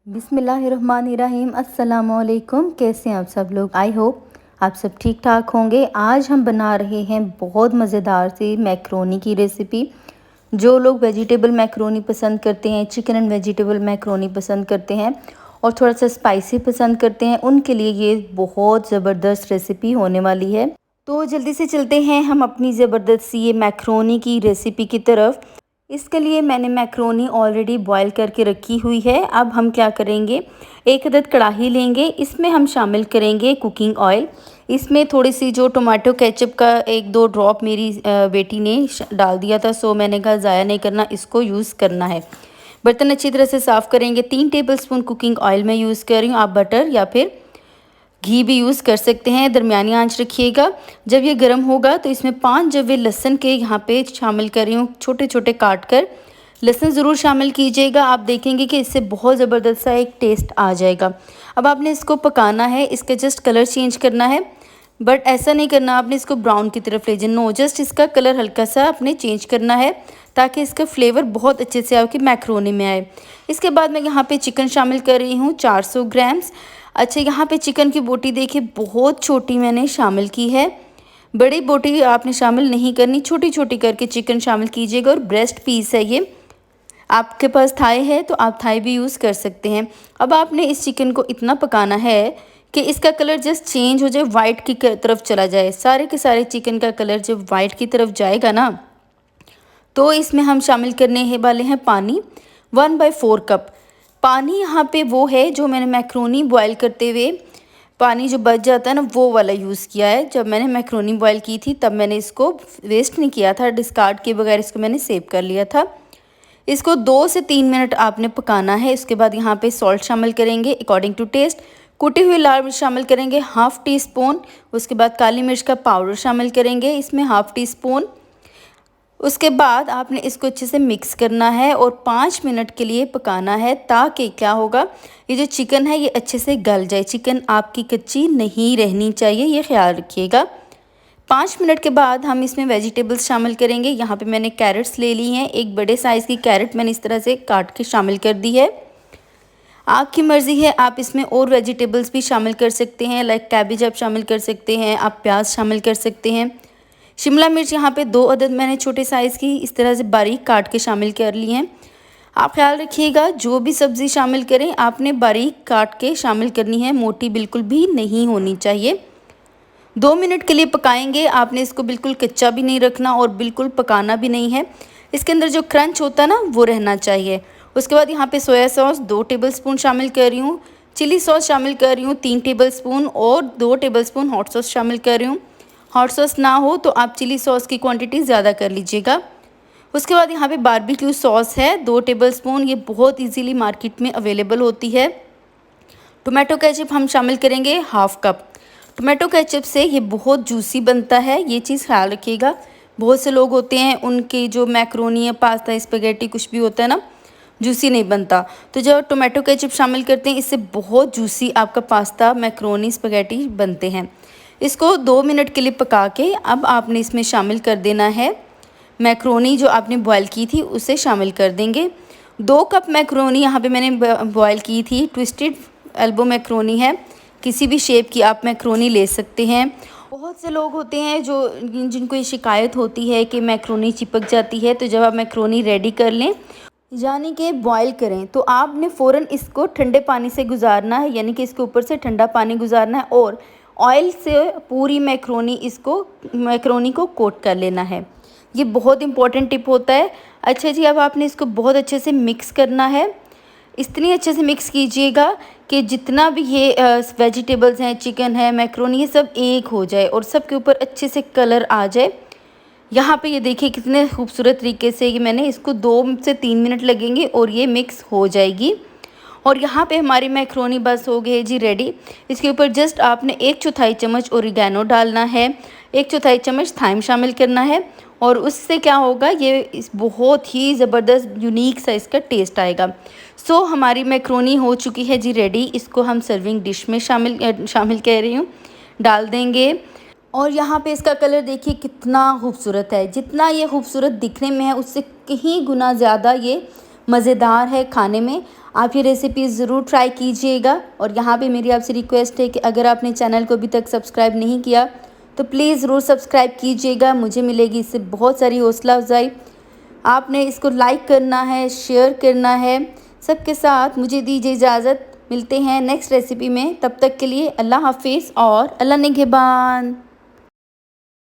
बिस्मिल्लाहिर्रहमानिर्रहीम। अस्सलामुअलैकुम। कैसे हैं आप सब लोग? आई होप आप सब ठीक ठाक होंगे। आज हम बना रहे हैं बहुत मज़ेदार सी मैक्रोनी की रेसिपी। जो लोग वेजिटेबल मैक्रोनी पसंद करते हैं, चिकन एंड वेजिटेबल मैक्रोनी पसंद करते हैं और थोड़ा सा स्पाइसी पसंद करते हैं, उनके लिए ये बहुत ज़बरदस्त रेसिपी होने वाली है। तो जल्दी से चलते हैं हम अपनी ज़बरदस्त सी ये मैक्रोनी की रेसिपी की तरफ। इसके लिए मैंने मैक्रोनी ऑलरेडी बॉईल करके रखी हुई है। अब हम क्या करेंगे, एक अदद कढ़ाई लेंगे, इसमें हम शामिल करेंगे कुकिंग ऑयल। इसमें थोड़ी सी जो टोमेटो केचप का 1-2 ड्रॉप मेरी बेटी ने डाल दिया था, सो मैंने कहा ज़ाया नहीं करना, इसको यूज़ करना है। बर्तन अच्छी तरह से साफ़ करेंगे। 3 टेबलस्पून कुकिंग ऑयल मैं यूज़ कर रही हूँ। आप बटर या फिर घी भी यूज़ कर सकते हैं। दरमियानी आंच रखिएगा। जब ये गर्म होगा तो इसमें 5 जवे लहसुन के यहाँ पे शामिल कर रही हूँ, छोटे छोटे काट कर। लहसुन ज़रूर शामिल कीजिएगा, आप देखेंगे कि इससे बहुत ज़बरदस्त सा एक टेस्ट आ जाएगा। अब आपने इसको पकाना है, इसका जस्ट कलर चेंज करना है, बट ऐसा नहीं करना आपने इसको ब्राउन की तरफ ले जाना। नो, जस्ट इसका कलर हल्का सा आपने चेंज करना है ताकि इसका फ्लेवर बहुत अच्छे से आपकी मैक्रोनी में आए। इसके बाद मैं यहाँ पे चिकन शामिल कर रही हूँ 400 ग्राम्स। अच्छा, यहाँ पे चिकन की बोटी देखिए बहुत छोटी मैंने शामिल की है। बड़ी बोटी आपने शामिल नहीं करनी, छोटी छोटी करके चिकन शामिल कीजिएगा। और ब्रेस्ट पीस है ये, आपके पास थाई है तो आप थाई भी यूज़ कर सकते हैं। अब आपने इस चिकन को इतना पकाना है कि इसका कलर जस्ट चेंज हो जाए, वाइट की तरफ चला जाए। सारे के सारे चिकन का कलर जब वाइट की तरफ जाएगा ना, तो इसमें हम शामिल करने वाले हैं पानी। 1/4 कप पानी यहाँ पे वो है जो मैंने मैक्रोनी बॉयल करते हुए पानी जो बच जाता है ना, वो वाला यूज़ किया है। जब मैंने मैक्रोनी बॉयल की थी तब मैंने इसको वेस्ट नहीं किया था, डिस्कार्ड के बगैर इसको मैंने सेव कर लिया था। इसको 2 से 3 मिनट आपने पकाना है। इसके बाद यहाँ पे सॉल्ट शामिल करेंगे अकॉर्डिंग टू टेस्ट। कुटी हुई लाल मिर्च शामिल करेंगे 1/2 टीस्पून। उसके बाद काली मिर्च का पाउडर शामिल करेंगे इसमें 1/2 टीस्पून। उसके बाद आपने इसको अच्छे से मिक्स करना है और 5 मिनट के लिए पकाना है, ताकि क्या होगा, ये जो चिकन है ये अच्छे से गल जाए। चिकन आपकी कच्ची नहीं रहनी चाहिए, ये ख्याल रखिएगा। 5 मिनट के बाद हम इसमें वेजिटेबल्स शामिल करेंगे। यहाँ पे मैंने कैरेट्स ले ली हैं, एक बड़े साइज़ की कैरेट मैंने इस तरह से काट के शामिल कर दी है। आपकी मर्ज़ी है, आप इसमें और वेजिटेबल्स भी शामिल कर सकते हैं, लाइक कैबेज आप शामिल कर सकते हैं, आप प्याज शामिल कर सकते हैं। शिमला मिर्च यहाँ पे 2 अदद मैंने छोटे साइज़ की इस तरह से बारीक काट के शामिल कर ली हैं। आप ख्याल रखिएगा, जो भी सब्ज़ी शामिल करें आपने बारीक काट के शामिल करनी है, मोटी बिल्कुल भी नहीं होनी चाहिए। 2 मिनट के लिए पकाएंगे। आपने इसको बिल्कुल कच्चा भी नहीं रखना और बिल्कुल पकाना भी नहीं है। इसके अंदर जो क्रंच होता है ना, वो रहना चाहिए। उसके बाद यहाँ पे सोया सॉस 2 टेबलस्पून शामिल कर रही हूँ, चिली सॉस शामिल कर रही हूँ 3 टेबलस्पून और 2 टेबलस्पून हॉट सॉस शामिल कर रही हूँ। हॉट सॉस ना हो तो आप चिली सॉस की क्वांटिटी ज़्यादा कर लीजिएगा। उसके बाद यहाँ पे बारबेक्यू सॉस है 2 टेबलस्पून, ये बहुत इजीली मार्केट में अवेलेबल होती है। टोमेटो केचप हम शामिल करेंगे 1/2 कप। टोमेटो केचप से ये बहुत जूसी बनता है, ये चीज़ ख्याल रखिएगा। बहुत से लोग होते हैं उनकी जो मैक्रोनी है, पास्ता, स्पेगेटी कुछ भी होता है ना, जूसी नहीं बनता। तो जब टोमेटो केचप शामिल करते हैं इससे बहुत जूसी आपका पास्ता, मैक्रोनी, स्पेगेटी बनते हैं। इसको 2 मिनट के लिए पका के अब आपने इसमें शामिल कर देना है मैक्रोनी जो आपने बॉयल की थी, उसे शामिल कर देंगे। 2 कप मैक्रोनी यहाँ पे मैंने बॉयल की थी। ट्विस्टेड एल्बो मैक्रोनी है, किसी भी शेप की आप मैक्रोनी ले सकते हैं। बहुत से लोग होते हैं जो जिनको ये शिकायत होती है कि मैक्रोनी चिपक जाती है। तो जब आप मैक्रोनी रेडी कर लें, यानी कि बॉयल करें, तो आपने फ़ौरन इसको ठंडे पानी से गुजारना है, यानी कि इसके ऊपर से ठंडा पानी गुजारना है और ऑयल से पूरी मैक्रोनी को कोट कर लेना है। ये बहुत इंपॉर्टेंट टिप होता है। अच्छा जी, अब आपने इसको बहुत अच्छे से मिक्स करना है। इतनी अच्छे से मिक्स कीजिएगा कि जितना भी ये वेजिटेबल्स हैं, चिकन है, मैक्रोनी, ये सब एक हो जाए और सब के ऊपर अच्छे से कलर आ जाए। यहाँ पे ये देखिए कितने खूबसूरत तरीके से ये मैंने इसको 2 से 3 मिनट लगेंगे और ये मिक्स हो जाएगी। और यहाँ पे हमारी मैक्रोनी बस हो गई है जी रेडी। इसके ऊपर जस्ट आपने 1/4 चम्मच ओरिगैनो डालना है, 1/4 चम्मच थाइम शामिल करना है और उससे क्या होगा, ये इस बहुत ही ज़बरदस्त यूनिक सा इसका टेस्ट आएगा। सो हमारी मैक्रोनी हो चुकी है जी रेडी। इसको हम सर्विंग डिश में शामिल कह रही हूँ, डाल देंगे। और यहाँ पे इसका कलर देखिए कितना खूबसूरत है। जितना ये खूबसूरत दिखने में है उससे कहीं गुना ज़्यादा ये मज़ेदार है खाने में। आप ये रेसिपी ज़रूर ट्राई कीजिएगा। और यहाँ पे मेरी आपसे रिक्वेस्ट है कि अगर आपने चैनल को अभी तक सब्सक्राइब नहीं किया तो प्लीज़ ज़रूर सब्सक्राइब कीजिएगा, मुझे मिलेगी इससे बहुत सारी हौसला अफजाई। आपने इसको लाइक करना है, शेयर करना है सबके साथ। मुझे दीजिए इजाज़त, मिलते हैं नेक्स्ट रेसिपी में। तब तक के लिए अल्लाह हाफिज़ और अल्लाह निगहबान।